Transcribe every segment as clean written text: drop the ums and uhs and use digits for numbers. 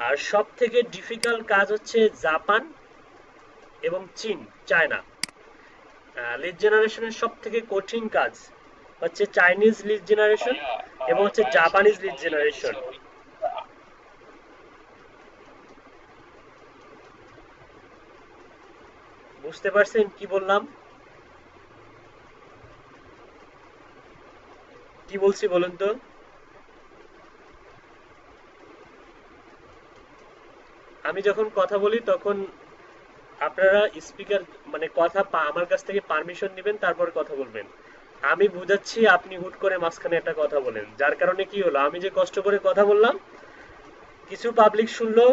আর সব থেকে ডিফিকাল্ট কাজ হচ্ছে জাপান এবং চীন, চায়না। লিড জেনারেশনের সব থেকে কঠিন কাজ হচ্ছে চাইনিজ লিড জেনারেশন ভাইয়া এবং হচ্ছে ভাইয়ের সাথে জাপানিজ যে লিড কমিউনিকেশন জেনারেশন। ছিল ওই বুঝতে পারছেন কি বললাম? কি বলছি বলুন তো? আমি যখন কথা বলি তখন আপনারা স্পিকার মানে আমার কাছ থেকে পারমিশন নেবেন, তারপর কথা বলবেন। আমি বুঝাচ্ছি, আপনি হুট করে মাঝখানে একটা কথা বলেন, যার কারণে কি হলো, আমি যে কষ্ট করে কথা বললাম কিছু পাবলিক শুনলো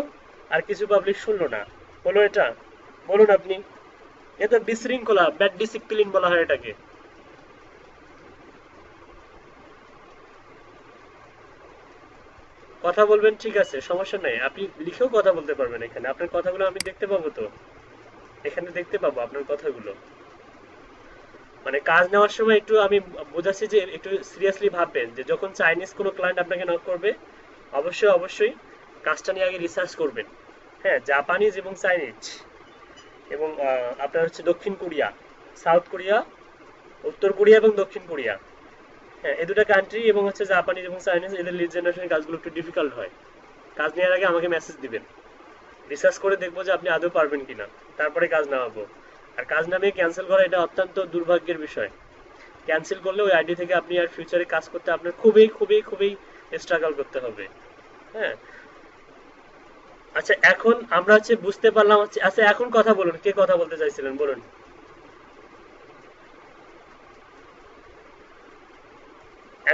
আর কিছু পাবলিক শুনলো না। হলো এটা? বলুন আপনি। এটা বিশৃঙ্খলা, ব্যাড ডিসিপ্লিন বলা হয় এটাকে। কথা বলবেন ঠিক আছে, সমস্যা নাই, আপনি লিখেও কথা বলতে পারবেন, এখানে আপনার কথাগুলো আমি দেখতে পাবো তো, এখানে দেখতে পাবো আপনার কথাগুলো। মানে কাজ নেওয়ার সময় একটু আমি বোঝাচ্ছি যে একটু সিরিয়াসলি ভাববেন, যে যখন চাইনিজ কোনো ক্লায়েন্ট আপনাকে নক করবে অবশ্যই অবশ্যই কাজটা নিয়ে আগে রিসার্চ করবেন। হ্যাঁ, জাপানিজ এবং চাইনিজ এবং আপনার হচ্ছে দক্ষিণ কোরিয়া, সাউথ কোরিয়া, উত্তর কোরিয়া এবং দক্ষিণ কোরিয়া। হ্যাঁ, এই দুটো কান্ট্রি এবং হচ্ছে জাপানিজ এবং চাইনিজ, এদের লিড জেনারেশনের কাজগুলো একটু ডিফিকাল্ট হয়। কাজ নেওয়ার আগে আমাকে মেসেজ দিবেন, রিসার্চ করে দেখবো যে আপনি আদৌ পারবেন কিনা, তারপরে কাজ নামাবো। আর কাজ নামিয়ে ক্যান্সেল করা এটা অত্যন্ত দুর্ভাগ্যের বিষয়। ক্যান্সেল করলে ওই আইডি থেকে আপনি আর ফিউচারে কাজ করতে আপনার খুবই খুবই খুবই স্ট্রাগল করতে হবে। হ্যাঁ। আচ্ছা, এখন আমরা হচ্ছে বুঝতে পারলাম হচ্ছে, আচ্ছা এখন কথা বলুন, কে কথা বলতে চাইছিলেন বলুন।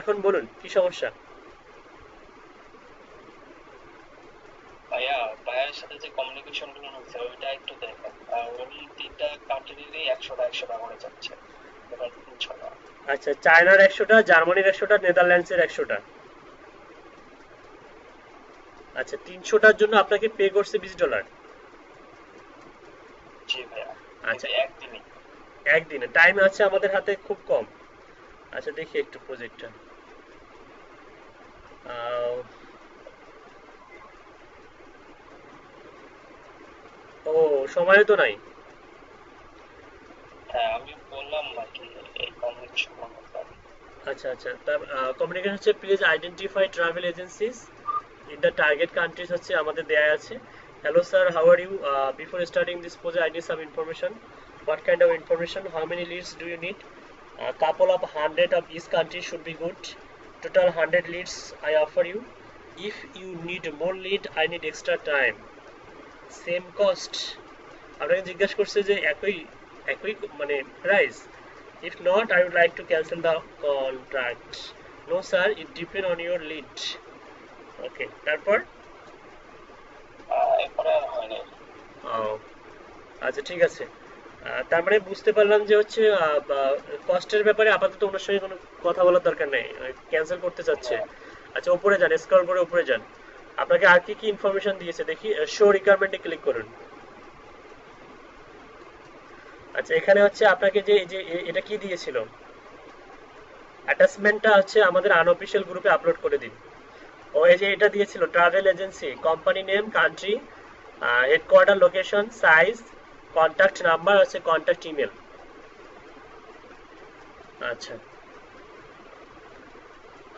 এখন বলুন কি সমস্যা। ভাইয়া ভাইয়ের সাথে যে কমিউনিকেশন গুলো হচ্ছে ওইটা একটু দেখেন। উনি 3টা কান্ট্রিরই 100টা করে যাচ্ছে, এবার 300টা। আচ্ছা, চায়নার 100টা, জার্মানির 100টা, নেদারল্যান্ডসের 100টা। আচ্ছা, 300টার জন্য আপনাকে পে করছে $20। জি ভাইয়া, আচ্ছা, কিন্তু একদিনই। একদিনে টাইম আছে আমাদের হাতে খুব কম। আচ্ছা দেখি একটু প্রজেক্টটা। ও, সময় তো নাই। হ্যাঁ, আমি বললাম আর কি এই কমিউনিকেশন করতে হবে। আচ্ছা আচ্ছা, তার কমিউনিকেশন হচ্ছে please identify travel agencies in the target countries হচ্ছে আমাদের দেয়া আছে। Hello sir, how are you? Before starting this project I need some information. What kind of information? How many leads do you need? Couple of 100 of each country should be good. Total 100 leads I offer you. If you need more lead, I need extra time. Same cost. আপনাকে জিজ্ঞাসা করছে যে একই একই মানে price. If not, I would like to cancel the contract. No sir, it depend on your lead. Okay, তারপর? এরপরে আর হয়নি। আহ, আচ্ছা ঠিক আছে। তার মানে বুঝতে পারলাম যে হচ্ছে কস্টের ব্যাপারে আপাতত ওনার সঙ্গে কোনো কথা বলার দরকার নেই, ক্যান্সেল করতে চাচ্ছে। না, আচ্ছা, উপরে যান, স্ক্রল করে উপরে যান। আপনাকে আর কি কি ইনফরমেশন দিয়েছে দেখি, শো রিকোয়ারমেন্টে ক্লিক করুন। আচ্ছা, এখানে হচ্ছে আপনাকে যে এই যে এটা কি দিয়েছিল, অ্যাটাচমেন্টটা হচ্ছে আমাদের আনঅফিসিয়াল গ্রুপে আপলোড করে দিন। ও এই যে এটা দিয়েছিল, travel agency, company name, country, headquarter location, size, contact number, হচ্ছে কন্ট্যাক্ট ইমেল। আচ্ছা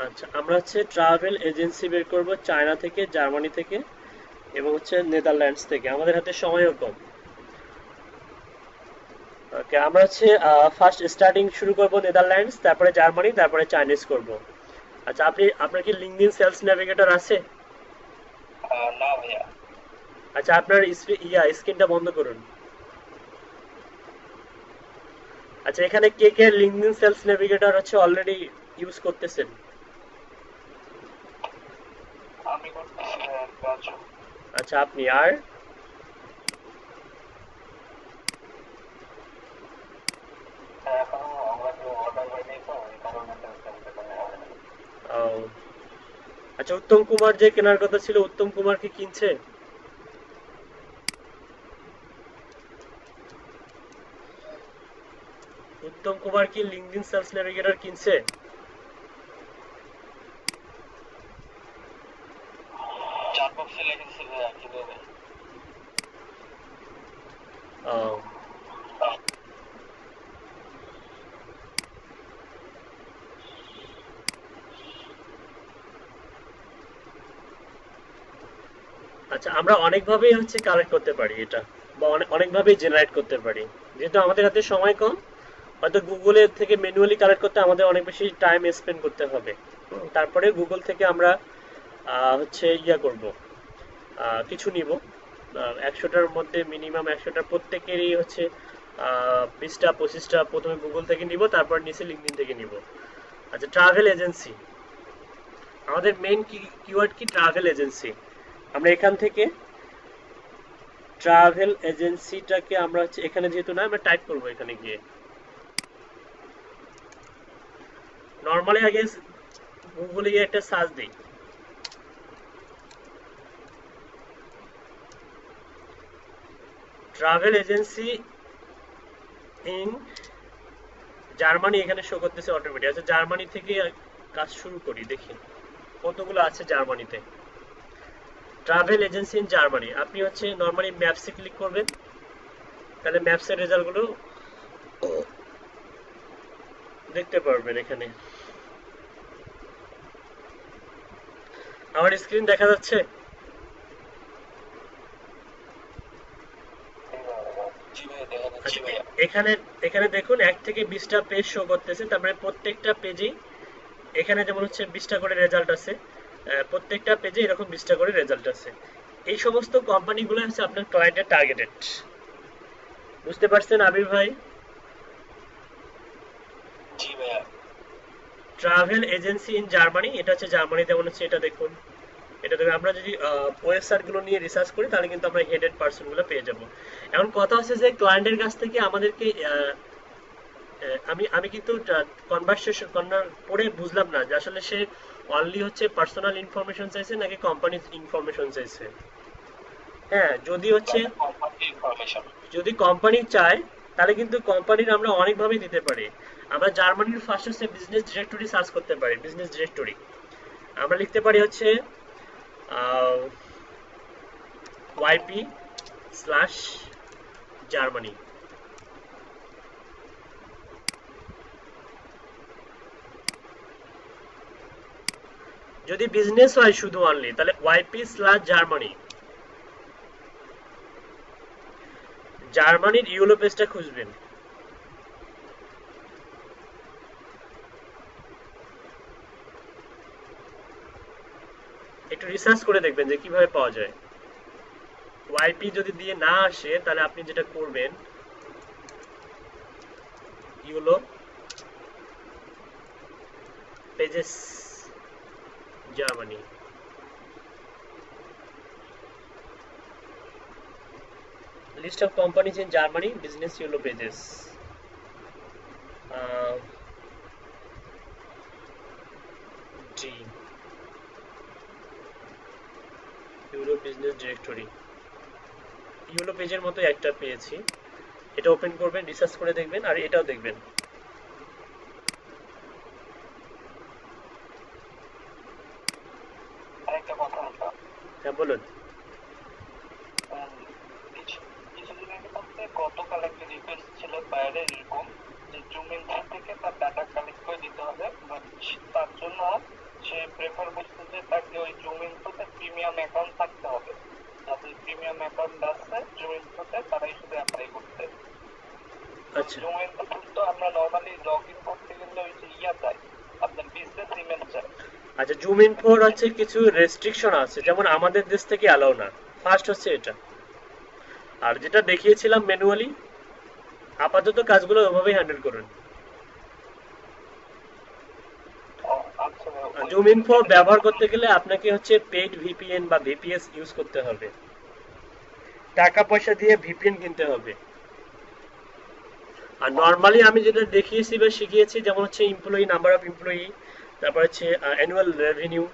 আচ্ছা, আমরা হচ্ছে ট্রাভেল এজেন্সি বের করব চায়না থেকে, জার্মানি থেকে এবং হচ্ছে নেদারল্যান্ডস থেকে, আমাদের হাতে সময়ও কম। ওকে, আমরা হচ্ছে ফার্স্ট স্টার্টিং শুরু করব নেদারল্যান্ডস, তারপরে জার্মানি, তারপরে চাইনিজ করব। আচ্ছা, আপনার কি লিঙ্কডইন সেলস নেভিগেটর আছে? না ভাইয়া। আচ্ছা, আপনার স্ক্রিনটা বন্ধ করুন। আচ্ছা, এখানে কে কে লিঙ্কডইন সেলস নেভিগেটর হচ্ছে অলরেডি ইউজ করতেছেন? আমি করতেছি ভাইয়া কাজ। আচ্ছা, আপনি আর এখনো আমরা কেউ অর্ডার হয়নি তো এই কারণে সেলফ হবে না। আহ, আচ্ছা, উত্তম কুমার যে কেনার কথা ছিল, উত্তম কুমার কি কিনছে? উত্তম কুমার কি লিঙ্কডইন সেলস নেভিগেটর কিনছে? বক্সে লেগেছে কিভাবে আহ, আচ্ছা, আমরা অনেকভাবেই হচ্ছে কালেক্ট করতে পারি এটা, বা অনেকভাবেই জেনারেট করতে পারি। যেহেতু আমাদের হাতে সময় কম, হয়তো গুগলের থেকে ম্যানুয়ালি কালেক্ট করতে আমাদের অনেক বেশি টাইম স্পেন্ড করতে হবে। তারপরে গুগল থেকে আমরা হচ্ছে ইয়া করব, কিছু নিব। 100টার মধ্যে মিনিমাম 100টা প্রত্যেকেরই হচ্ছে 20টা 25টা প্রথমে গুগল থেকে নিব, তারপর নিচে লিঙ্কডিন থেকে নিব। আচ্ছা, ট্রাভেল এজেন্সি, আমাদের মেইন কিওয়ার্ড কি? Travel agency. আমরা এখান থেকে ট্রাভেল এজেন্সিটাকে আমরা হচ্ছে এখানে যেহেতু না, আমরা টাইপ করব এখানে গিয়ে। নর্মালি আগে গুগলে গিয়ে একটা সার্চ দিই, ট্রাভেল এজেন্সি ইন জার্মানি, এখানে শো করতেছে অটোমেটিক। আচ্ছা, জার্মানি থেকে কাজ শুরু করি, দেখি কতগুলো আছে জার্মানিতে। ট্রাভেল এজেন্সি ইন জার্মানি, আপনি হচ্ছে নর্মালি ম্যাপসে ক্লিক করবেন, তাহলে ম্যাপসের রেজাল্টগুলো দেখতে পারবেন এখানে। আমার স্ক্রিন দেখা যাচ্ছে? জি ভাইয়া দেখা যাচ্ছে আচ্ছা, ভাইয়া এখানে এখানে দেখুন 1 থেকে 20টা পেজ শো করতেছে, তার মানে প্রত্যেকটা পেজেই এখানে যেমন হচ্ছে 20টা করে রেজাল্ট আছে, প্রত্যেকটা পেজে এরকম 20টা করে রেজাল্ট আছে। এই সমস্ত কোম্পানিগুলো হচ্ছে আপনার ক্লায়েন্টের টার্গেটেড। বুঝতে পারছেন আবির ভাই? জি ভাইয়া ট্রাভেল এজেন্সি ইন জার্মানি, এটা হচ্ছে জার্মানি, যেমন হচ্ছে এটা দেখুন। এটা দেখুন, আমরা যদি ওয়েবসাইট গুলো নিয়ে রিসার্চ করি তাহলে কিন্তু আমরা হেডেড পার্সন গুলো পেয়ে যাব। এখন কথা হচ্ছে যে ক্লায়েন্টের কাছ থেকে আমাদেরকে আমি আমি কিন্তু কনভারসেশন পড়ে বুঝলাম না যে আসলে সে অনলি হচ্ছে পার্সোনাল ইনফরমেশন চাইছে নাকি কোম্পানির ইনফরমেশন চাইছে। হ্যাঁ, যদি হচ্ছে কোম্পানি ইনফরমেশন যদি কোম্পানি চায় তাহলে কিন্তু কোম্পানির আমরা অনেকভাবে দিতে পারি। আমরা জার্মানির ফার্স্ট হচ্ছে বিজনেস ডিরেক্টরি সার্চ করতে পারি। বিজনেস ডিরেক্টরি আমরা লিখতে পারি হচ্ছে ওয়াইপি স্ল্যাশ জার্মানি। যদি বিজনেস হয় শুধু অনলি, তাহলে ওয়াইপি স্ল্যাশ জার্মানি। জার্মানির ইউলো পেজটা খুঁজবেন। একটু রিসার্চ করে দেখবেন যে কিভাবে পাওয়া যায়। ওয়াইপি যদি দিয়ে না আসে তাহলে আপনি যেটা করবেন, yellow pages Germany, list of companies in Germany, business yellow pages. জি, ইউলো বিজনেস ডিরেক্টরি, ইউলো পেজের মতো একটা পেয়েছি। এটা ওপেন করবেন, রিসার্চ করে দেখবেন, আর এটাও দেখবেন। আরেকটা কথা হলো হ্যাঁ, বলুন। কিছুদিন আগে বলতে গতকাল একটা রিকোয়েস্ট ছিল বাইরে এরকম যে জুমিন থেকে তার ডাটা কালেক্ট করে দিতে হবে, বাট তার জন্য সে প্রেফার করছে যে তাকে ওই জুমিন থেকে প্রিমিয়াম অ্যাকাউন্ট থাকতে হবে। যাদের প্রিমিয়াম অ্যাকাউন্ট আছে জুমিন থেকে তারাই শুধু অ্যাপ্লাই করতে। আচ্ছা জুমিন তো আমরা নর্মালি লগ ইন করতে গেলে ওই যে ইয়া চাই, আপনার বিজনেস ইমেল চাই। আচ্ছা, জুম ইন ফর হচ্ছে কিছু রেস্ট্রিকশন আছে, যেমন আমাদের দেশ থেকে অ্যালাউ না। ফার্স্ট হচ্ছে এটা। আর যেটা দেখিয়েছিলাম ম্যানুয়ালি, আপাতত কাজগুলো ওভাবেই হ্যান্ডেল করুন। আচ্ছা জুম ইন ফর ব্যবহার করতে গেলে আপনাকে হচ্ছে পেইড ভিপিএন বা ভিপিএস ইউজ করতে হবে, টাকা পয়সা দিয়ে ভিপিএন কিনতে হবে। আর নর্মালি আমি যেটা দেখিয়েছি বা শিখিয়েছি, যেমন হচ্ছে এমপ্লয়ি, নাম্বার অফ এমপ্লয়ি, তারপর হচ্ছে অ্যানুয়াল রেভিনিউ,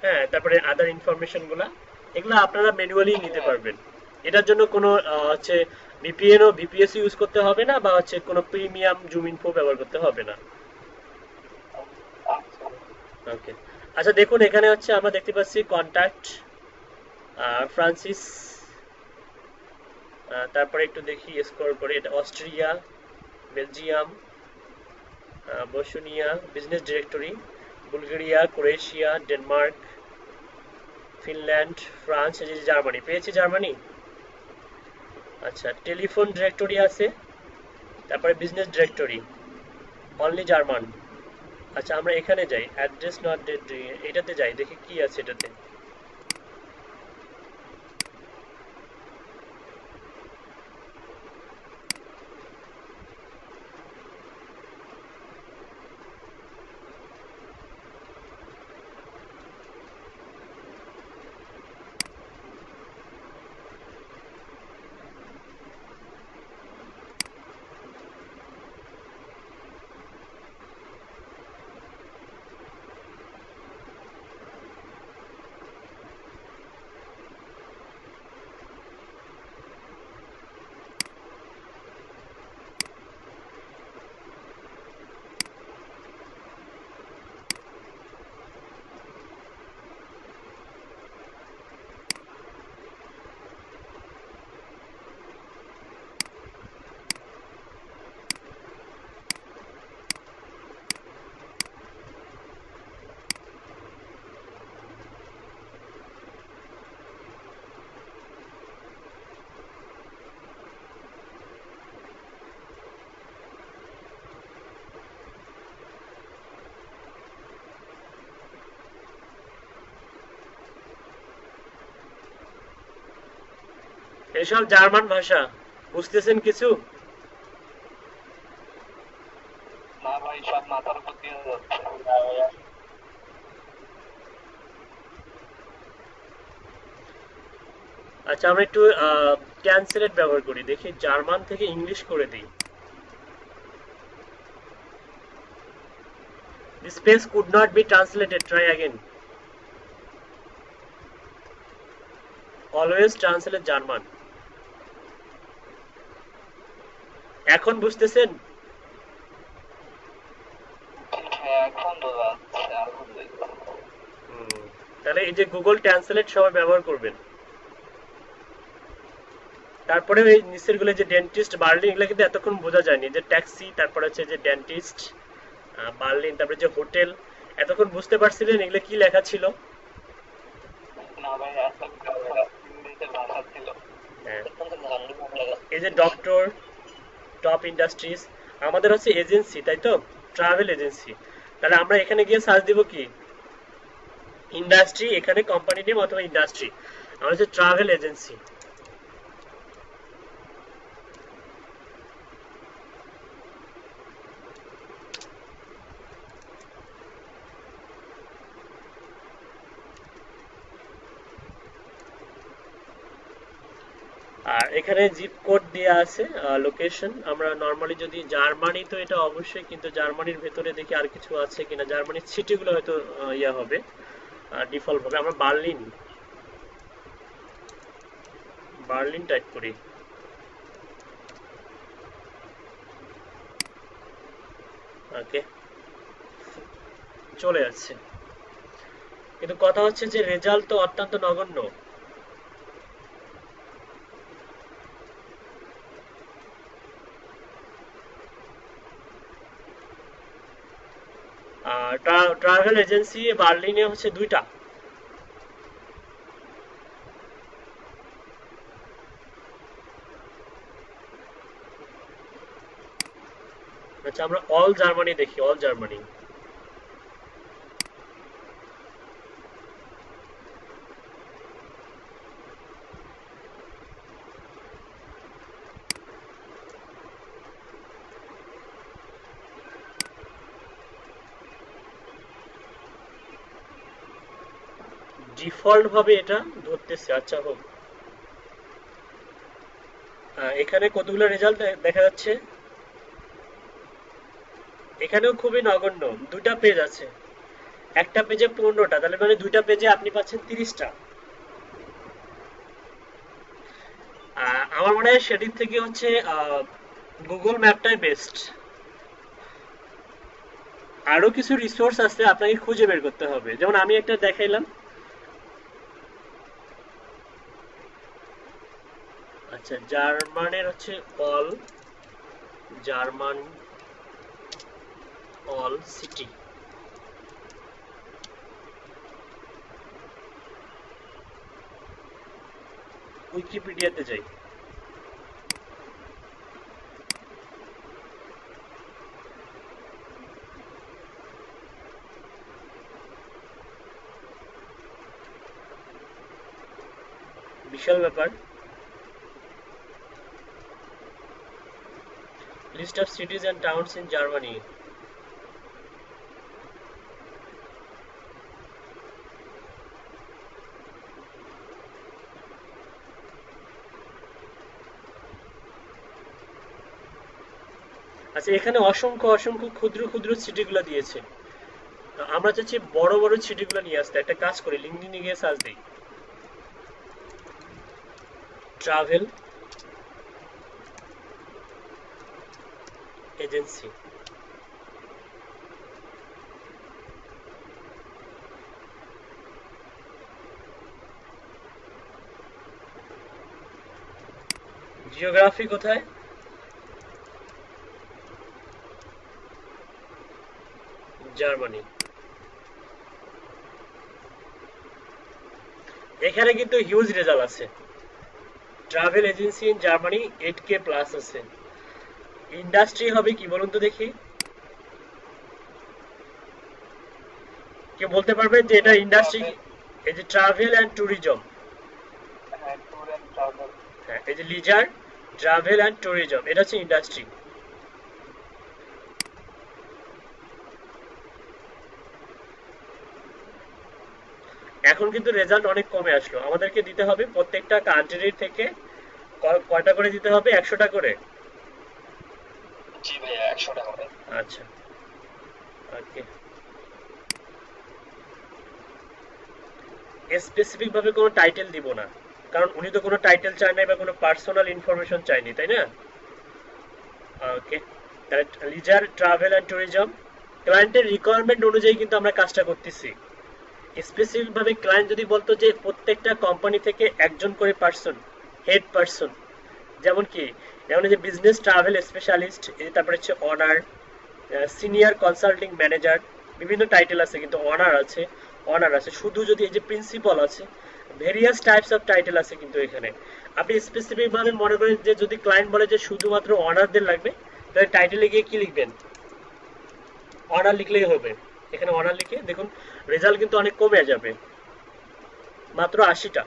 হ্যাঁ, তারপরে আদার ইনফরমেশন গুলা, এগুলো আপনারা ম্যানুয়ালি নিতে পারবেন। এটার জন্য কোনো হচ্ছে ভিপিএন ও ভিপিএস ইউজ করতে হবে না, বা হচ্ছে কোনো প্রিমিয়াম জুম ইনফো ব্যবহার করতে হবে না। ওকে, আচ্ছা দেখুন, এখানে হচ্ছে আমরা দেখতে পাচ্ছি কন্ট্যাক্ট, ফ্রান্সিস, তারপরে একটু দেখি স্কোর করে, এটা Austria, Belgium, Basunia, business directory, Bulgaria, Croatia, Denmark, Finland, France, এই যে জার্মানি, পেয়েছি জার্মানি। আচ্ছা, টেলিফোন ডিরেক্টরি আছে, তারপরে বিজনেস ডিরেক্টরি, অনলি জার্মান। আচ্ছা, আমরা এখানে যাই, অ্যাড্রেস নট ডেট, এটাতে যাই, দেখি কি আছে এটাতে। এসব জার্মান ভাষা, বুঝতেছেন কিছু? না ভাই, সব মাথার উপর দিয়ে যাচ্ছে। আচ্ছা, আমরা একটু ট্রান্সলেট ব্যবহার করি, দেখি জার্মান থেকে ইংলিশ করে দিই। This page could not be translated, try again. Always translate German. এখন বুঝতেছেন? হ্যাঁ, এখন বোঝা যাচ্ছে, আলহামদুলিল্লাহ। তাহলে এই যে গুগল ট্রান্সলেট সবাই ব্যবহার করবেন। তারপরে এই নিচের গুলো যে ডেন্টিস্ট, বার্লিন, এগুলো কিন্তু এতক্ষণ বোঝা যায়নি, যে ট্যাক্সি, তারপরে হচ্ছে যে ডেন্টিস্ট, বার্লিন, তারপরে যে হোটেল, এতক্ষণ বুঝতে পারছিলেন এগুলো কি লেখা ছিল? না ভাই, এতক্ষণ ইংরেজিতে ভাষা ছিল। হ্যাঁ, এই যে ডক্টর, টপ ইন্ডাস্ট্রিজ, আমাদের হচ্ছে এজেন্সি, তাই তো, ট্রাভেল এজেন্সি। তাহলে আমরা এখানে গিয়ে সার্চ দিব কি, ইন্ডাস্ট্রি, এখানে কোম্পানি নেম অথবা ইন্ডাস্ট্রি, আমরা হচ্ছে ট্রাভেল এজেন্সি। আর এখানে জিপ কোড দেওয়া আছে, লোকেশন। আমরা নরমালি যদি জার্মানি, তো এটা অবশ্যই, কিন্তু জার্মানির ভেতরে দেখি আর কিছু আছে কিনা, জার্মানির সিটিগুলো হয়তো ইয়া হবে, ডিফল্ট হবে। আমরা বার্লিন, বার্লিন টাইপ করি, ওকে, চলে যাচ্ছে। কিন্তু কথা হচ্ছে যে রেজাল্ট তো অত্যন্ত নগণ্য। ট্রাভেল এজেন্সি বার্লিনে হচ্ছে দুইটা। আচ্ছা, আমরা অল জার্মানি দেখি, অল জার্মানি। ডিফল্ট ভাবে এটা ধরতেছে, আচ্ছা হোক। এখানে কতগুলো রেজাল্ট দেখা যাচ্ছে, এখানেও খুবই নগণ্য, দুটা পেজ আছে, একটা পেজে 15টা, তাহলে মানে দুইটা পেজে আপনি পাচ্ছেন 30টা। আমার মনে হয় সেদিক থেকে হচ্ছে গুগল ম্যাপটাই বেস্ট। আরো কিছু রিসোর্স আছে, আপনাকে খুঁজে বের করতে হবে, যেমন আমি একটা দেখাইলাম। আচ্ছা, জার্মানের হচ্ছে অল, জার্মান অল সিটি। উইকিপিডিয়াতে যাই। বিশাল ব্যাপার। List of cities and towns in Germany. আচ্ছা, এখানে অসংখ্য অসংখ্য ক্ষুদ্র ক্ষুদ্র সিটিগুলো দিয়েছে। আমরা চাচ্ছি বড় বড় সিটিগুলো নিয়ে আসতে। একটা কাজ করি, লিঙ্কডইনে গিয়ে সার্চ দিই, ট্রাভেল এজেন্সি। জিওগ্রাফি কোথায়? জার্মানি। এখানে কিন্তু হিউজ রেজাল্ট আছে। Travel agency in Germany 8K plus আছে। ইন্ডাস্ট্রি হবে কি বলুন তো দেখি, কেউ বলতে পারবেন যে এটা ইন্ডাস্ট্রি? এই যে ট্রাভেল অ্যান্ড ট্যুরিজম। হ্যাঁ, ট্যুর অ্যান্ড ট্রাভেল। হ্যাঁ, এই যে লিজার, ট্রাভেল অ্যান্ড ট্যুরিজম, এটা হচ্ছে ইন্ডাস্ট্রি। এখন কিন্তু রেজাল্ট অনেক কমে আসলো। আমাদেরকে দিতে হবে প্রত্যেকটা কান্ট্রির থেকে কয়টা করে দিতে হবে? 100টা করে। জি ভাইয়া, 100টা করে। আচ্ছা, ওকে। স্পেসিফিক ভাবে কোনো টাইটেল দিব না, কারণ উনি তো কোনো টাইটেল চায় নাই বা কোনো পার্সোনাল ইনফরমেশন চায়নি, তাই না? ওকে, তাহলে লিজার ট্রাভেল অ্যান্ড ট্যুরিজম। ক্লায়েন্টের রিকোয়ারমেন্ট অনুযায়ী কিন্তু আমরা কাজটা করতেছি। স্পেসিফিক ভাবে ক্লায়েন্ট যদি বলতো যে প্রত্যেকটা কোম্পানি থেকে একজন করে পার্সন, হেড পার্সন, যেমন কি, যেমন এই যে বিজনেস ট্রাভেল স্পেশালিস্ট, তারপরে হচ্ছে অনার, সিনিয়র কনসাল্টিং ম্যানেজার, বিভিন্ন টাইটেল আছে কিন্তু অনার আছে, অনার আছে শুধু। যদি এই যে প্রিন্সিপাল আছে, ভেরিয়াস টাইপস অফ টাইটেল আছে কিন্তু এখানে। আপনি স্পেসিফিক ভাবে মনে করেন যে যদি ক্লায়েন্ট বলে যে শুধুমাত্র অনারদের লাগবে, তাহলে টাইটেলে গিয়ে কি লিখবেন? অনার লিখলেই হবে। এখানে অনার লিখে দেখুন, রেজাল্ট কিন্তু অনেক কমে যাবে, মাত্র 80টা।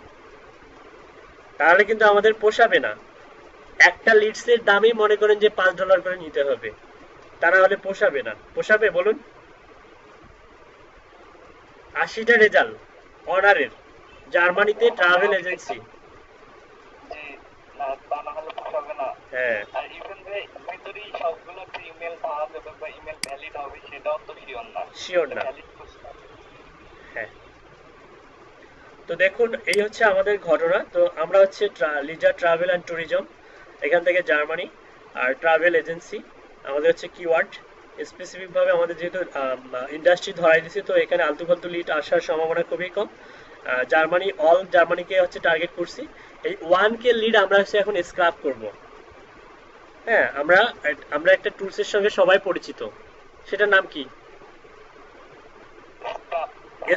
তাহলে কিন্তু আমাদের পোষাবে না। একটা লিডসের দামই মনে করেন যে $5 করে নিতে হবে, তা না হলে পোষাবে না। পোষাবে বলুন? 80টা রেজাল্ট অনারের, জার্মানিতে ট্রাভেল এজেন্সি। জি, না তা না হলে পোষাবে না। হ্যাঁ, আর ইভেন যে ভিতরে সবগুলোতে ইমেল পাওয়া যাবে বা ইমেল ভ্যালিড হবে সেটাও তো শিওর না। শিওর না। ভ্যালিড করতে হবে। হ্যাঁ, তো দেখুন এই হচ্ছে আমাদের ঘটনা। তো আমরা হচ্ছে লিজার ট্রাভেল অ্যান্ড ট্যুরিজম, এখান থেকে জার্মানি। আর ট্রাভেল এজেন্সি আমাদের হচ্ছে কিওয়ার্ড। স্পেসিফিক ভাবে আমাদের যেহেতু ইন্ডাস্ট্রি ধরাই দিছি, তো এখানে আলতু ফালতু লিড আসার সম্ভাবনা খুবই কম। জার্মানি, অল জার্মানিকে হচ্ছে টার্গেট করছি। এই 1K লিড আমরা হচ্ছে এখন স্ক্রাপ করব। হ্যাঁ, আমরা আমরা একটা টুলসের সঙ্গে সবাই পরিচিত, সেটার নাম কি?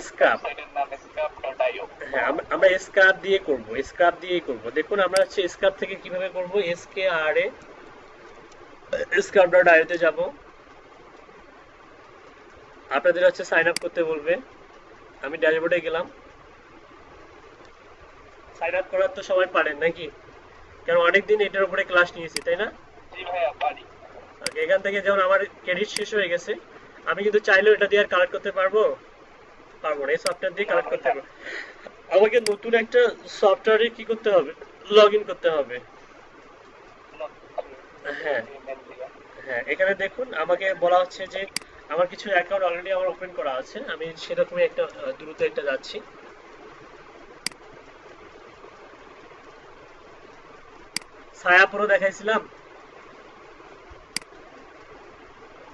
স্ক্রাপ। ওয়েবসাইটের নাম scrap.io। হ্যাঁ, আমরা স্ক্রাপ দিয়ে করব, স্ক্রাপ দিয়েই করব। দেখুন আমরা হচ্ছে স্ক্রাপ থেকে কিভাবে করব। SKRA scrap.io তে যাব। আপনাদের হচ্ছে সাইন আপ করতে বলবে। আমি ড্যাশবোর্ডে গেলাম। সাইন আপ করার তো সবাই পারেন নাকি? কারণ অনেকদিন এটার উপরে ক্লাস নিয়েছি, তাই না? জি ভাইয়া, পারি। Okay, এখান থেকে যেমন আমার ক্রেডিট শেষ হয়ে গেছে, আমি কিন্তু চাইলেও এটা দিয়ে আর কালেক্ট করতে পারবো? পারবো না। এই সফটওয়্যার দিয়ে কালেক্ট করতে পারবো। আমাকে নতুন একটা সফটওয়্যারে কি করতে হবে? লগ ইন করতে হবে। হ্যাঁ, ইমেল দিয়ে। হ্যাঁ, এখানে দেখুন আমাকে বলা হচ্ছে যে আমার কিছু অ্যাকাউন্ট অলরেডি আমার ওপেন করা আছে। আমি সেরকমই একটা দ্রুত একটা যাচ্ছি। ছায়াপুরো দেখাইছিলাম।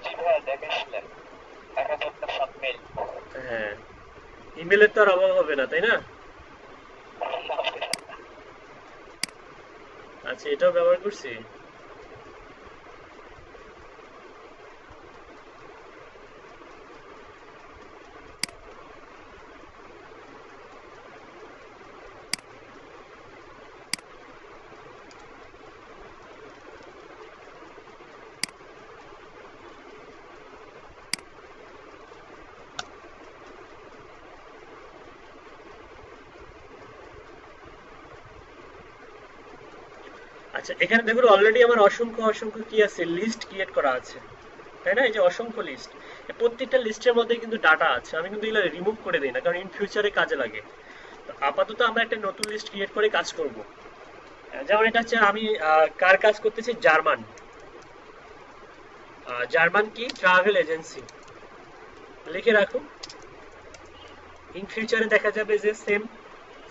জি ভাইয়া, দেখেছিলেন 1007 মেইল। হ্যাঁ, ইমেলের তো আর অভাব হবে না, তাই না? আচ্ছা, এটাও ব্যবহার করছি। আচ্ছা, এখানে দেখুন অলরেডি আমার অসংখ্য অসংখ্য কি আছে, লিস্ট ক্রিয়েট করা আছে, তাই না? এই যে অসংখ্য লিস্ট, প্রত্যেকটা লিস্টের মধ্যে কিন্তু ডাটা আছে। আমি কিন্তু এগুলো রিমুভ করে দিই না, কারণ ইন ফিউচারে কাজে লাগে। তো আপাতত আমরা একটা নতুন লিস্ট ক্রিয়েট করে কাজ করব। যেমন এটা হচ্ছে আমি কার কাজ করতেছি, জার্মান। জার্মান কি ট্রাভেল এজেন্সি লিখে রাখুন। ইন ফিউচারে দেখা যাবে যে সেম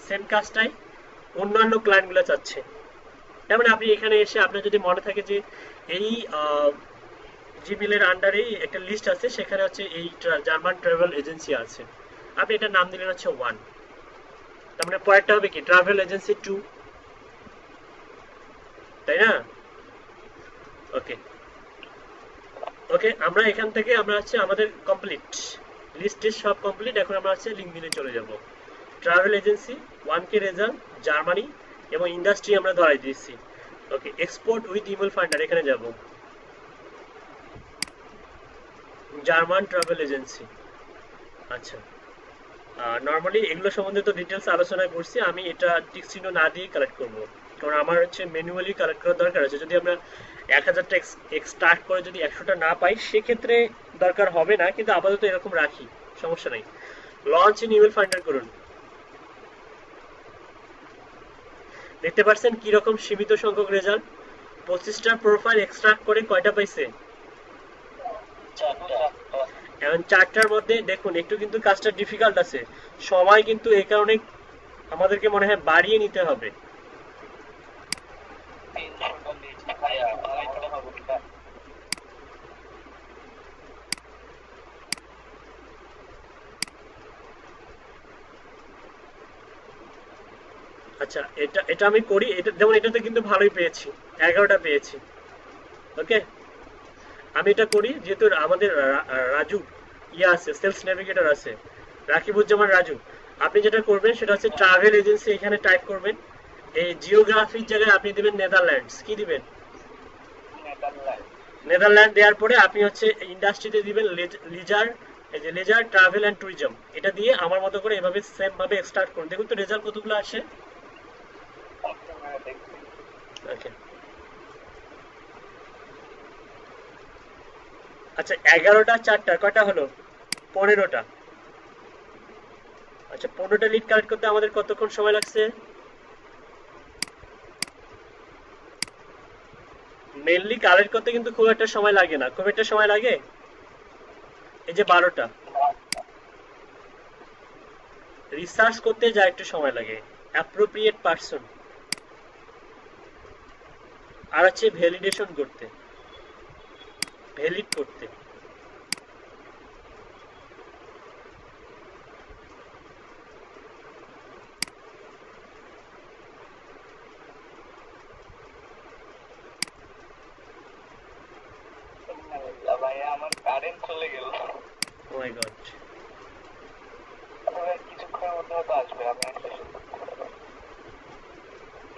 সেম কাজটাই অন্যান্য ক্লায়েন্টগুলো চাচ্ছে। যেমন আপনি এখানে এসে আপনার যদি মনে থাকে যে এই জিমেলের আন্ডারেই একটা লিস্ট আছে, সেখানে হচ্ছে এই জার্মান ট্রাভেল এজেন্সি আছে, আপনি এটার নাম দিলেন হচ্ছে 1। তার মানে পরেরটা হবে কি ট্রাভেল এজেন্সি 2, তাই না? ওকে, ওকে, আমরা এখান থেকে আমরা হচ্ছে আমাদের কমপ্লিট লিস্ট সব কমপ্লিট। এখন আমরা হচ্ছে লিঙ্কডিনে চলে যাব। Travel agency 1K result, Germany এবং ইন্ডাস্ট্রি আমরা ধরাই দিয়েছি। ওকে, এক্সপোর্ট উইথ ইমেল ফাইন্ডার, এখানে যাব, জার্মান ট্রাভেল এজেন্সি। আচ্ছা, নর্মালি এগুলো সম্বন্ধে তো ডিটেলস আলোচনা করছি, আমি এটা টিক চিহ্ন না দিয়ে কালেক্ট করব, কারণ আমার হচ্ছে ম্যানুয়ালি কালেক্ট করার দরকার আছে। যদি আমরা 1000টা স্টার্ট করে যদি 100টা না পাই, সেক্ষেত্রে দরকার হবে না, কিন্তু আপাতত এরকম রাখি, সমস্যা নাই। লঞ্চ ইন ইমেল ফাইন্ডার করুন। দেখতে পাচ্ছেন কি রকম সীমিত সংখ্যক রেজাল্ট। 25টা প্রোফাইল এক্সট্রাক্ট করে কয়টা পাইছে? এখন 4টার মধ্যে দেখুন একটু কিন্তু কাজটা ডিফিকাল্ট আছে, সময় কিন্তু এই কারণে আমাদেরকে মনে হয় বাড়িয়ে নিতে হবে। আচ্ছা, এটা এটা আমি করি, এটা যেমন এটাতে কিন্তু ভালোই পেয়েছি, 11টা পেয়েছি। ওকে, আমি এটা করি, যেহেতু আমাদের রাজু ইয়ে আছে, সেলস নেভিগেটর আছে, রাকিবুজ্জামান রাজু। আপনি যেটা করবেন সেটা হচ্ছে ট্রাভেল এজেন্সি এখানে টাইপ করবেন, এই জিওগ্রাফির জায়গায় আপনি দিবেন নেদারল্যান্ডস। কি দিবেন? নেদারল্যান্ড দেওয়ার পরে আপনি হচ্ছে ইন্ডাস্ট্রিতে দিবেন লিজার, এই যে লেজার ট্রাভেল অ্যান্ড ট্যুরিজম, এটা দিয়ে আমার মতো করে এভাবে সেম ভাবে স্টার্ট করুন। দেখুন তো রেজাল্ট কতগুলো আসে। ওকে, আচ্ছা 11টা 4টা কয়টা হলো? 15টা। আচ্ছা, 15টা লিড কালেক্ট করতে আমাদের কতক্ষণ সময় লাগছে? মেনলি কালেক্ট করতে কিন্তু খুব একটা সময় লাগে না, খুব একটা সময় লাগে এই যে 12টা। রিসার্চ করতে যা একটু সময় লাগে, অ্যাপ্রোপ্রিয়েট পারসন, আর হচ্ছে ভ্যালিডেশন করতে, ভ্যালিড করতে। ভাইয়া আমার কারেন্ট চলে গেল। ও মাই গড। কিছুক্ষণের মধ্যে হয়তো আসবে। আমি আসলে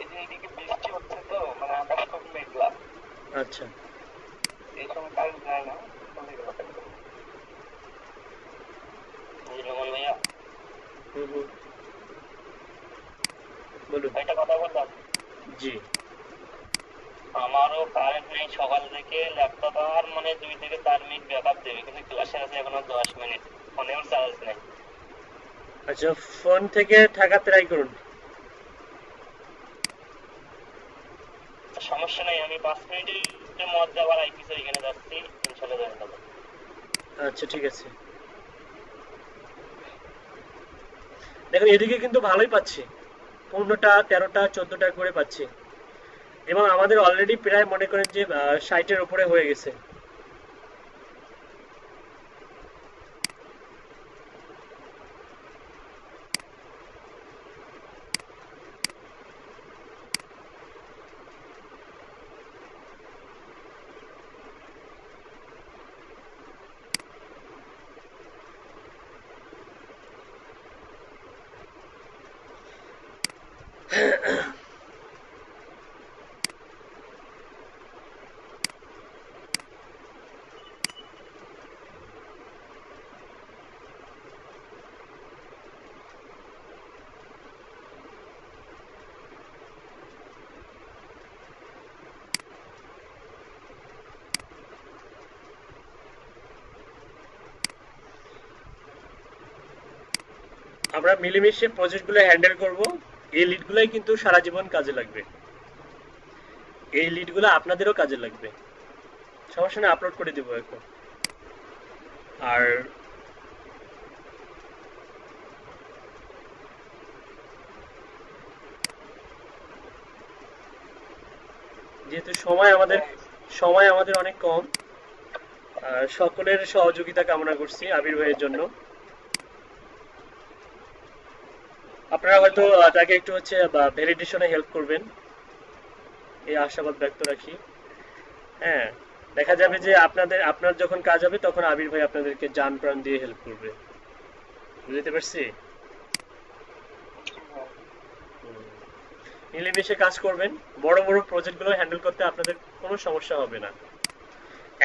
এই যে এইদিকে বৃষ্টি হচ্ছে তো, মানে আকাশ খুব মেঘলা, আচ্ছা, এই সময় কারেন্ট যায় না, চলে গেল। রহমান ভাইয়া, হুম হুম, বলুন। একটা কথা বললাম, জি, আমারও কারেন্ট নেই সকাল থেকে। ল্যাপটপ আর মানে 2 থেকে 4 মিনিট ব্যাকআপ দেবে, কিন্তু ক্লাসে আছে এখনো 10 মিনিট, ফোনেও চার্জ নেই। আচ্ছা, ফোন থেকে থাকা ট্রাই করুন। সমস্যা নেই, আমি 5 মিনিটের মধ্যে আবার আইপিসি এখানে যাচ্ছি, ইনশাল্লাহ দেখা যাবে। আচ্ছা, ঠিক আছে। দেখুন এদিকে কিন্তু ভালোই পাচ্ছি, 15টা 13টা 14টা করে পাচ্ছি, এবং আমাদের অলরেডি প্রায় মনে করেন যে 60-এর উপরে হয়ে গেছে। আমরা মিলেমিশে প্রজেক্টগুলো হ্যান্ডেল করব। এই লিডগুলাই কিন্তু সারা জীবন কাজে লাগবে, এই লিডগুলো আপনাদেরও কাজে লাগবে। সমস্যা নেই, আপলোড করে দিব এখন। আর যেহেতু সময় আমাদের অনেক কম, সকলের সহযোগিতা কামনা করছি আবির ভাইয়ের জন্য। আপনারা হয়তো তাকে একটু হচ্ছে ভ্যালিডেশনে হেল্প করবেন, এই আশাবাদ ব্যক্ত রাখি। হ্যাঁ, দেখা যাবে যে আপনার যখন কাজ হবে তখন আবির ভাই আপনাদেরকে জান প্রাণ দিয়ে হেল্প করবে। বুঝতে পারছি? মিলেমিশে কাজ করবেন, বড় বড় প্রজেক্টগুলো হ্যান্ডেল করতে আপনাদের কোনো সমস্যা হবে না।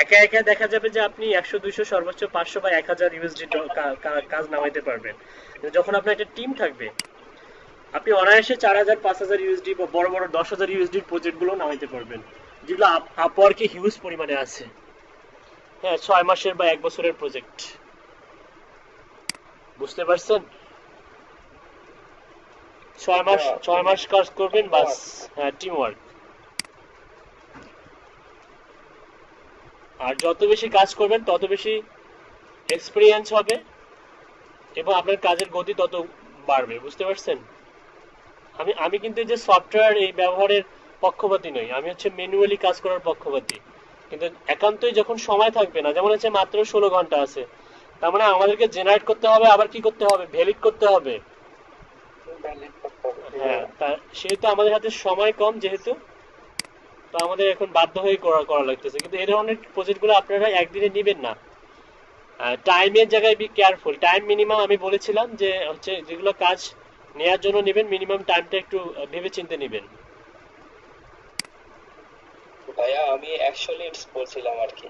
একা একা দেখা যাবে যে আপনি 100 200 সর্বোচ্চ 500 বা 1000 ইউএসডি কাজ নামাইতে পারবেন। যখন আপনার একটা টিম থাকবে, আপনি অনায়াসে 4000 5000 ইউএসডি বা বড় বড় 10000 ইউএসডির প্রজেক্টগুলো নামাইতে পারবেন, যেগুলো আপওয়ার্কে হিউজ পরিমাণে আছে। হ্যাঁ, 6 মাসের বা 1 বছরের প্রজেক্ট। বুঝতে পারছেন? 6 মাস কাজ করবেন, বাস। হ্যাঁ, টিম ওয়ার্ক। আর যত বেশি কাজ করবেন তত বেশি এক্সপিরিয়েন্স হবে এবং আপনার কাজের গতি তত বাড়বে। বুঝতে পারছেন? আমি কিন্তু যে সফটওয়্যার এই ব্যবহারের পক্ষপাতী নই, আমি হচ্ছে ম্যানুয়ালি কাজ করার পক্ষপাতী। কিন্তু একান্তই যখন সময় থাকবে না, যেমন হচ্ছে মাত্র 16 ঘন্টা আছে, তার মানে আমাদেরকে জেনারেট করতে হবে, আবার কি করতে হবে, ভ্যালিড করতে হবে। হ্যাঁ, সেহেতু আমাদের হাতে সময় কম, যেহেতু তো আমাদের এখন বাধ্য হয়ে করা লাগতেছে। কিন্তু এই ধরনের প্রজেক্টগুলো আপনারা একদিনে নেবেন না, টাইমের জায়গায় বি কেয়ারফুল। টাইম মিনিমাম আমি বলেছিলাম যে হচ্ছে যেগুলো কাজ নেয়ার জন্য নেবেন, মিনিমাম টাইমটা একটু ভেবে চিন্তে নেবেন। ভাইয়া আমি 100 লিডস বলছিলাম আর কি,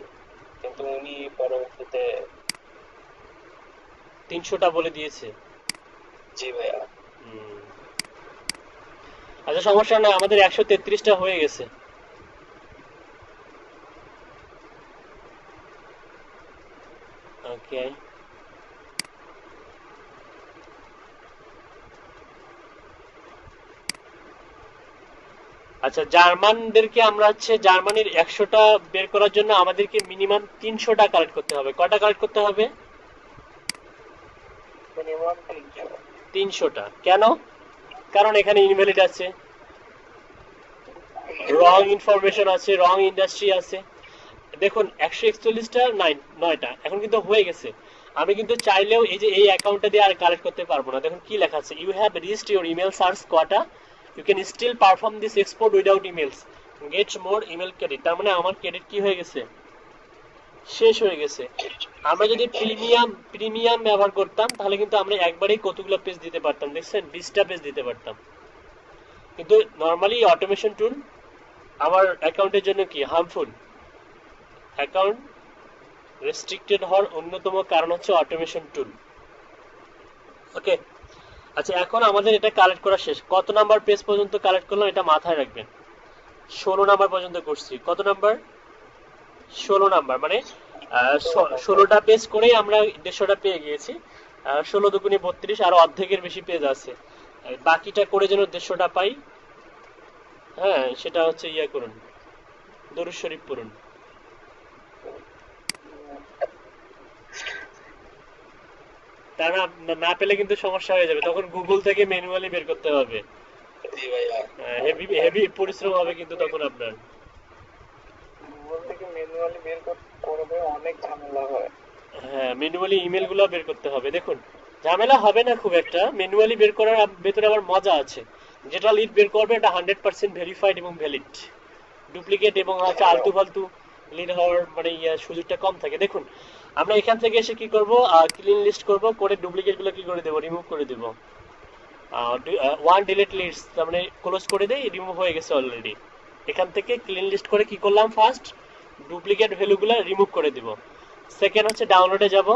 কিন্তু উনি পরবর্তীতে 300টা বলে দিয়েছে। জি ভাইয়া। আচ্ছা, সমস্যা না, আমাদের 133টা হয়ে গেছে। ওকে, আচ্ছা, জার্মানদেরকে আমরা হচ্ছে জার্মানির 100টা বের করার জন্য আমাদেরকে মিনিমাম 300টা কালেক্ট করতে হবে। কয়টা কালেক্ট করতে হবে? মিনিমাম 300টা। কেন? কারণ এখানে ইনভ্যালিড আছে, রং ইনফরমেশন আছে, রং ইন্ডাস্ট্রি আছে। দেখুন, 141টা 9টা এখন কিন্তু হয়ে গেছে। আমি কিন্তু চাইলেও এই যে এই অ্যাকাউন্টটা দিয়ে আর কালেক্ট করতে পারবো না। দেখুন কি লেখা আছে, you have reached your email search quota, you can still perform this export without emails, get more email credit. তার মানে আমার ক্রেডিট কি হয়ে গেছে, শেষ হয়ে গেছে। আমরা যদি প্রিমিয়াম ব্যবহার করতাম তাহলে কিন্তু আমরা একবারেই কতগুলো পেজ দিতে পারতাম, দেখছেন, 20টা পেজ দিতে পারতাম। কিন্তু নর্মালি অটোমেশন টুল আমার অ্যাকাউন্টের জন্য কি হার্মফুল। অ্যাকাউন্ট রেস্ট্রিক্টেড হওয়ার অন্যতম কারণ হচ্ছে অটোমেশন টুল। ওকে, আচ্ছা, এখন আমাদের এটা কালেক্ট করা শেষ। কত নাম্বার পেজ পর্যন্ত কালেক্ট করলাম এটা মাথায় রাখবেন। 16 নাম্বার পর্যন্ত করছি। কত নাম্বার? 16 নাম্বার, মানে 16টা পেজ করেই আমরা 150টা পেয়ে গিয়েছি। 16 দুগুণে 32, আর অর্ধেকের বেশি পেজ আছে। বাকিটা করে যেন 150টা পাই। হ্যাঁ, সেটা হচ্ছে ইয়া করুন, দরুদ শরীফ পড়ুন। তা না পেলে কিন্তু সমস্যা হয়ে যাবে, তখন গুগল থেকে ম্যানুয়ালি বের করতে হবে। জি ভাইয়া। হেভি পরিশ্রম হবে কিন্তু তখন আপনার। গুগল থেকে ম্যানুয়ালি বের করবে, অনেক ঝামেলা হয়। হ্যাঁ, ম্যানুয়ালি ইমেল গুলো বের করতে হবে। দেখুন, ঝামেলা হবে না খুব একটা, ম্যানুয়ালি বের করার ভেতরে আবার মজা আছে। যেটা লিড বের করবে এটা 100% ভেরিফাইড এবং ভ্যালিড। ডুপ্লিকেট এবং হচ্ছে আলতু ফালতু লিড হওয়ার মানে সুযোগটা কম থাকে। দেখুন, আমরা এখান থেকে এসে কি করব, ক্লিন লিস্ট করব, করে ডুপ্লিকেট গুলো কি করে দেবো, রিমুভ করে দেবো। ওয়ান ডিলিট লিস্ট, তার মানে ক্লোজ করে দেই, রিমুভ হয়ে গেছে অলরেডি। এখান থেকে ক্লিন লিস্ট করে কি করলাম, ফার্স্ট ডুপ্লিকেট ভ্যালুগুলো রিমুভ করে দিব। সেকেন্ড হচ্ছে ডাউনলোডে যাব,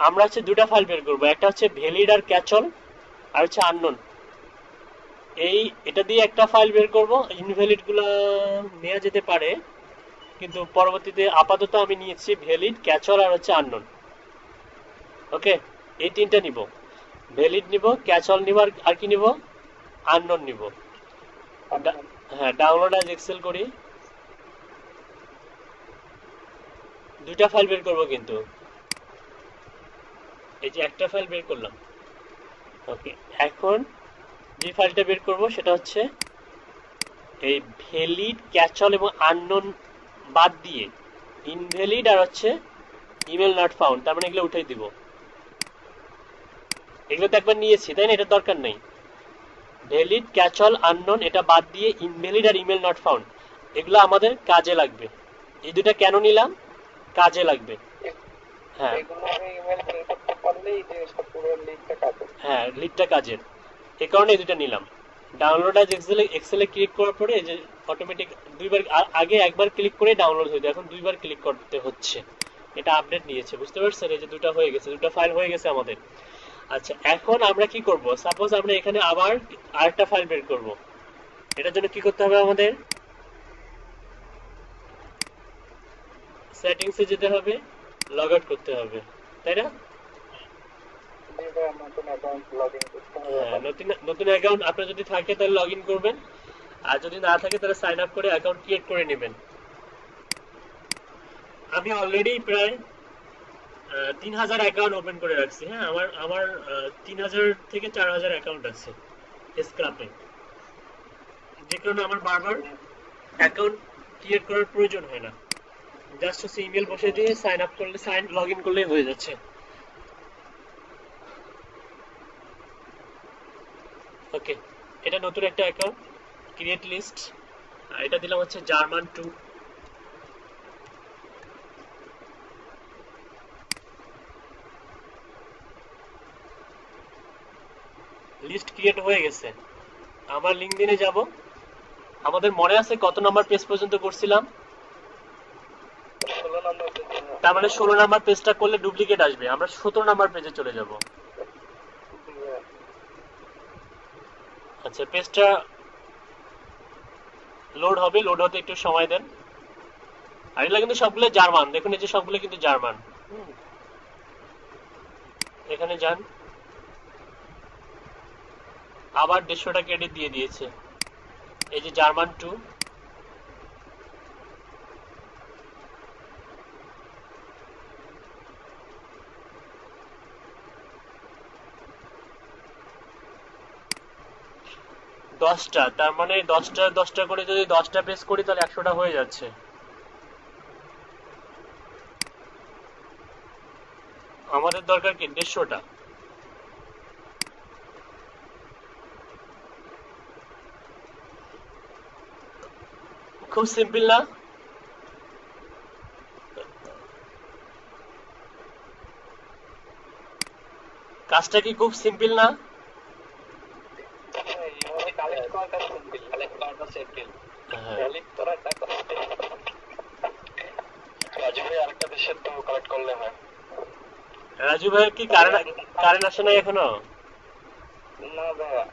আমরা হচ্ছে দুটা ফাইল বের করব, একটা হচ্ছে ভ্যালিড আর ক্যাচল, আর হচ্ছে আননোন। এটা দিয়ে একটা ফাইল বের করব। ইনভ্যালিড গুলো নেওয়া যেতে পারে, কিন্তু পরবর্তীতে আপাতত আমি নিয়েছি ভ্যালিড, ক্যাচল আর হচ্ছে আননোন। ওকে, এই তিনটা নিব। ভ্যালিড নিব, ক্যাচ অল নিব, আর কি নিব, আননোন নিব। হ্যাঁ, ডাউনলোড অ্যাজ এক্সেল করি, দুইটা ফাইল বের করব কিন্তু, এই যে একটা ফাইল বের করলাম। ওকে, এখন যে ফাইলটা বের করব সেটা হচ্ছে এই ভ্যালিড, ক্যাচল এবং আননোন বাদ দিয়ে ইনভ্যালিড আর হচ্ছে ইমেল নট ফাউন্ড, তার মানে এগুলো উঠাই দিব। এগুলো তো একবার নিয়েছি তাই না, এটা দরকার নেই। ভ্যালিড, ক্যাচল, আননোন এটা বাদ দিয়ে ইনভ্যালিড আর ইমেল নট ফাউন্ড এগুলো আমাদের কাজে লাগবে। এই দুটা কেন নিলাম, কাজে লাগবে। হ্যাঁ হ্যাঁ, লিডটা কাজের, এই কারণে এই দুটা নিলাম। ডাউনলোড আজ এক্সেলে ক্লিক করার পরে এই যে অটোমেটিক দুইবার, আগে একবার ক্লিক করে ডাউনলোড হয়ে যায়, এখন দুইবার ক্লিক করতে হচ্ছে। এটা আপডেট নিয়েছে, বুঝতে পারছেন? এই যে দুটো হয়ে গেছে, দুটো ফাইল হয়ে গেছে আমাদের। আচ্ছা, এখন আমরা কি করব, সাপোজ আমরা এখানে আবার আরেকটা ফাইল বের করব। এটার জন্য কি করতে হবে, আমাদের সেটিংসে যেতে হবে, লগ আউট করতে হবে, তাই না? হ্যাঁ, নতুন অ্যাকাউন্ট আপনার যদি থাকে তাহলে লগ ইন করবেন, আর যদি না থাকে তাহলে সাইন আপ করে অ্যাকাউন্ট ক্রিয়েট করে নেবেন। আমি অলরেডি প্রায় 3000 অ্যাকাউন্ট ওপেন করে রাখছি। হ্যাঁ, আমার আমার 3000 থেকে 4000 অ্যাকাউন্ট আছে স্ক্রাপে, যে কারণে আমার বারবার অ্যাকাউন্ট ক্রিয়েট করার প্রয়োজন হয় না। জাস্ট হচ্ছে ইমেল বসে দিয়ে সাইন আপ করলে, লগ ইন করলেই হয়ে যাচ্ছে। ওকে, এটা নতুন একটা অ্যাকাউন্ট, ক্রিয়েট লিস্ট, এটা দিলাম হচ্ছে জার্মান 2। লিস্ট ক্রিয়েট হয়ে গেছে। আমার লিঙ্কডইনে যাব, আমাদের মনে আছে কত নাম্বার পেজ পর্যন্ত করছিলাম? 16 নম্বর পেজ। তার মানে 16 নাম্বার পেজটা করলে ডুপ্লিকেট আসবে, আমরা 17 নাম্বার পেজে চলে যাব। আচ্ছা, পেজটা লোড হবে, লোড হতে একটু সময় দেন। আর এগুলো কিন্তু সবগুলো জার্মান, দেখুন এই যে সবগুলো কিন্তু জার্মান। এখানে যান, আবার 150টা ক্রেডিট দিয়ে দিয়েছে, এই যে জার্মান 2। দশটা, তার মানে 10টা করে যদি 10টা পেজ করি তাহলে 100টা হয়ে যাচ্ছে। আমাদের দরকার কি 150টা। খুব সিম্পল না? কাজটা কি খুব সিম্পল না? কালেক্ট করাটা সিম্পল, কালেক্ট করাটা সিম্পল, কালেক্ট করাটা কষ্ট। রাজু ভাই আরেকটা দেশের তো কালেক্ট করলে হয়। রাজু ভাইয়ের কি কারেন্ট আসে নাই এখনো? না ভাইয়া।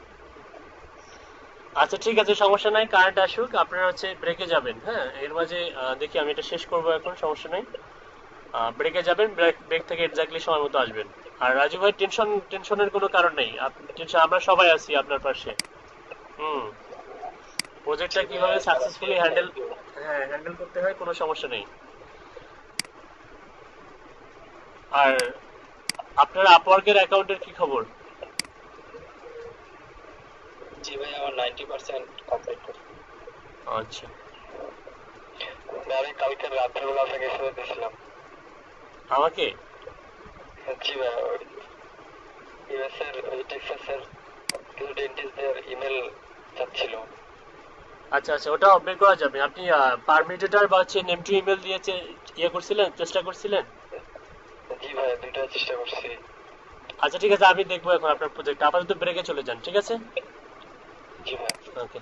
আচ্ছা ঠিক আছে, সমস্যা নাই, কারেন্ট আসুক, আপনারা হচ্ছে ব্রেকে যাবেন। হ্যাঁ, এর মাঝে দেখি আমি এটা শেষ করব এখন, সমস্যা নাই। ব্রেকে যাবেন, ব্রেক থেকে এক্স্যাক্টলি সময় মতো আসবেন। আর রাজু ভাই টেনশনের কোনো কারণ নেই, টেনশন, আমরা সবাই আছি আপনার পাশে। প্রজেক্টটা কিভাবে সাকসেসফুলি হ্যান্ডেল করতে হয় কোনো সমস্যা নেই। আর আপনার আপওয়ার্কের অ্যাকাউন্টের কি খবর? জি ভাই, আমার 90% কমপ্লিট করছি। আচ্ছা, আমি কালকে রাত্রেবেলা আপনাকে এসে দিয়েছিলাম। আমাকে? জি ভাই, ইউএসএর টেক্সাসের কিছু ডেন্টিস্টদের ইমেল যাচ্ছিল। আচ্ছা আচ্ছা, ওটা আপডেট করা যাবে। আপনি পারমিটেটার বা হচ্ছে নেম টু ইমেল দিয়ে করছিলেন, চেষ্টা করছিলেন? জি ভাই, দুইটা চেষ্টা করছি। আচ্ছা ঠিক আছে, আমি দেখবো এখন আপনার প্রজেক্ট। আপাতত ব্রেকে চলে যান, ঠিক আছে? জি ভাই। ওকে।